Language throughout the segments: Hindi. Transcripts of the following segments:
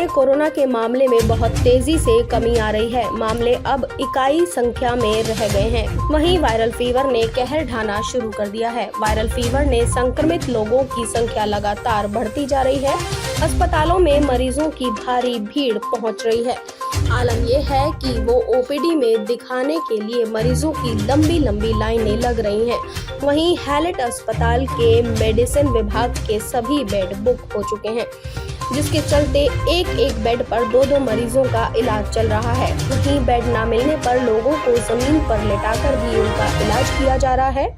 में कोरोना के मामले में बहुत तेजी से कमी आ रही है। मामले अब इकाई संख्या में रह गए हैं। वहीं वायरल फीवर ने कहर ढाना शुरू कर दिया है। वायरल फीवर ने संक्रमित लोगों की संख्या लगातार बढ़ती जा रही है। अस्पतालों में मरीजों की भारी भीड़ पहुंच रही है। आलम यह है कि वो ओपीडी में दिखाने के लिए मरीजों की लंबी लंबी लाइनें लग रही हैं। वहीं हैलेट अस्पताल के मेडिसिन विभाग के सभी बेड बुक हो चुके हैं, जिसके चलते एक एक बेड पर दो मरीजों का इलाज चल रहा है। वहीं बेड न मिलने पर लोगों को जमीन पर लेटाकर भी उनका इलाज किया जा रहा है।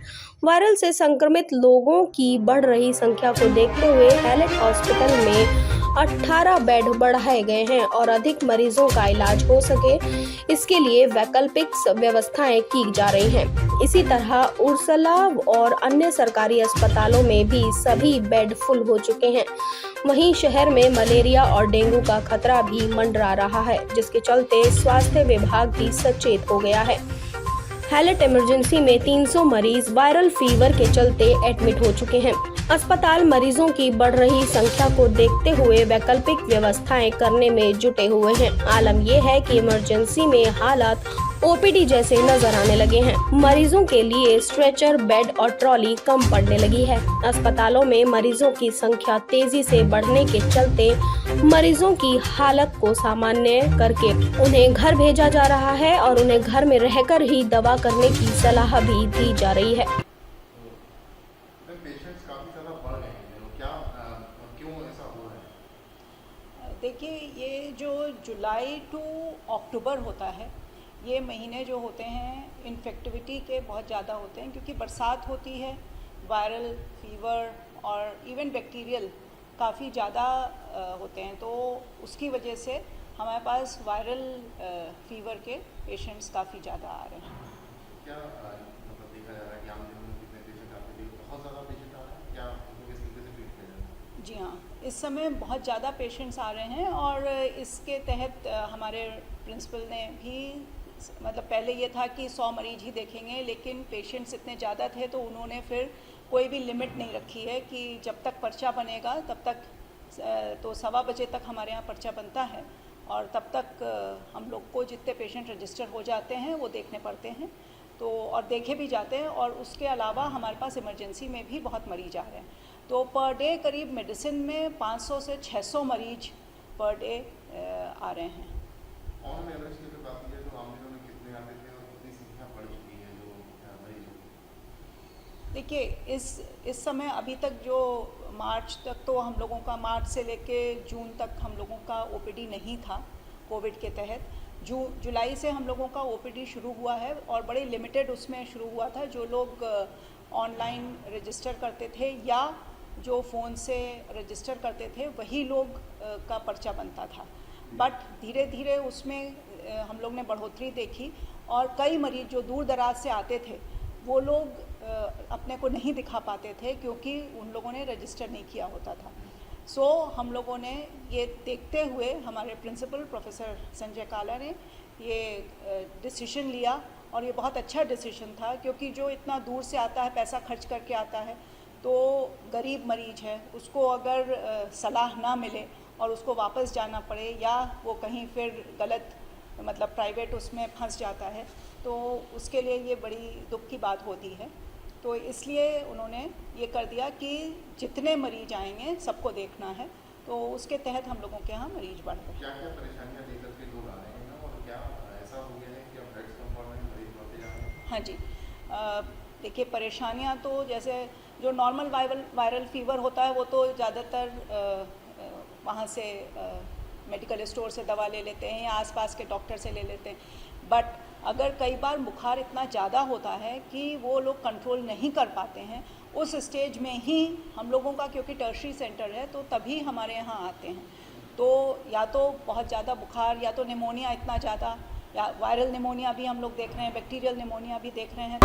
वायरल से संक्रमित लोगों की बढ़ रही संख्या को देखते हुए हैलेट हॉस्पिटल में 18 बेड बढ़ाए गए हैं और अधिक मरीजों का इलाज हो सके, इसके लिए वैकल्पिक व्यवस्थाएं की जा रही हैं। इसी तरह उर्सला और अन्य सरकारी अस्पतालों में भी सभी बेड फुल हो चुके हैं। वहीं शहर में मलेरिया और डेंगू का खतरा भी मंडरा रहा है, जिसके चलते स्वास्थ्य विभाग भी सचेत हो गया है। हैलेट इमरजेंसी में 300 मरीज वायरल फीवर के चलते एडमिट हो चुके हैं। अस्पताल मरीजों की बढ़ रही संख्या को देखते हुए वैकल्पिक व्यवस्थाएं करने में जुटे हुए हैं। आलम यह है कि इमरजेंसी में हालात ओपीडी जैसे नजर आने लगे हैं। मरीजों के लिए स्ट्रेचर, बेड और ट्रॉली कम पड़ने लगी है। अस्पतालों में मरीजों की संख्या तेजी से बढ़ने के चलते मरीजों की हालत को सामान्य करके उन्हें घर भेजा जा रहा है और उन्हें घर में रहकर ही दवा करने की सलाह भी दी जा रही है। देखिए, ये जो जुलाई टू अक्टूबर होता है, ये महीने जो होते हैं इन्फेक्टिविटी के बहुत ज़्यादा होते हैं, क्योंकि बरसात होती है, वायरल फीवर और इवन बैक्टीरियल काफ़ी ज़्यादा होते हैं। तो उसकी वजह से हमारे पास वायरल फीवर के पेशेंट्स काफ़ी ज़्यादा आ रहे हैं। क्या मतलब देखा जा रहा है कि आम दिनों में कितने पेशेंट आते हैं? बहुत ज़्यादा पेशेंट आ रहे हैं, क्या उनको किस तरीके से ट्रीट किया जा रहा है? जी हाँ, इस समय बहुत ज़्यादा पेशेंट्स आ रहे हैं और इसके तहत हमारे प्रिंसिपल ने भी, मतलब पहले ये था कि 100 मरीज ही देखेंगे, लेकिन पेशेंट्स इतने ज़्यादा थे तो उन्होंने फिर कोई भी लिमिट नहीं रखी है कि जब तक पर्चा बनेगा तब तक, तो 1:15 बजे तक हमारे यहाँ पर्चा बनता है और तब तक हम लोग को जितने पेशेंट रजिस्टर हो जाते हैं वो देखने पड़ते हैं, तो और देखे भी जाते हैं। और उसके अलावा हमारे पास इमरजेंसी में भी बहुत मरीज आ रहे हैं। तो पर डे करीब मेडिसिन में 500 से 600 मरीज पर डे आ रहे हैं। ऑन एवरेज की बात की जाए तो आम दिनों में कितने आते थे और कितनी संख्या बढ़ चुकी है जो मरीजों की? देखिए, इस समय अभी तक जो मार्च तक, तो हम लोगों का मार्च से लेके जून तक हम लोगों का ओपीडी नहीं था कोविड के तहत। जुलाई से हम लोगों का ओपीडी शुरू हुआ है और बड़े लिमिटेड उसमें शुरू हुआ था। जो लोग ऑनलाइन रजिस्टर करते थे या जो फ़ोन से रजिस्टर करते थे वही लोग का पर्चा बनता था। बट धीरे धीरे उसमें हम लोग ने बढ़ोतरी देखी और कई मरीज जो दूर दराज से आते थे वो लोग अपने को नहीं दिखा पाते थे क्योंकि उन लोगों ने रजिस्टर नहीं किया होता था। सो हम लोगों ने ये देखते हुए, हमारे प्रिंसिपल प्रोफेसर संजय काला ने ये डिसीजन लिया और ये बहुत अच्छा डिसीजन था, क्योंकि जो इतना दूर से आता है, पैसा खर्च करके आता है, तो गरीब मरीज है, उसको अगर सलाह ना मिले और उसको वापस जाना पड़े या वो कहीं फिर गलत, मतलब प्राइवेट उसमें फंस जाता है, तो उसके लिए ये बड़ी दुख की बात होती है। तो इसलिए उन्होंने ये कर दिया कि जितने मरीज आएंगे सबको देखना है, तो उसके तहत हम लोगों के यहाँ मरीज बढ़ रहे हैं। क्या-क्या परेशानियाँ लेकर के लोग आ रहे हैं और क्या ऐसा हो गया है कि अब बेड्स कम पड़ रहे हैं, मरीज बढ़ते जा रहे हैं? हाँ जी, देखिए, परेशानियाँ तो जैसे जो नॉर्मल वायरल फीवर होता है वो तो ज़्यादातर वहाँ से मेडिकल स्टोर से दवा ले लेते हैं या आसपास के डॉक्टर से ले लेते हैं। बट अगर कई बार बुखार इतना ज़्यादा होता है कि वो लोग कंट्रोल नहीं कर पाते हैं, उस स्टेज में ही हम लोगों का, क्योंकि टर्शरी सेंटर है, तो तभी हमारे यहाँ आते हैं। तो या तो बहुत ज़्यादा बुखार, या तो निमोनिया इतना ज़्यादा, या वायरल निमोनिया भी हम लोग देख रहे हैं, बैक्टीरियल निमोनिया भी देख रहे हैं।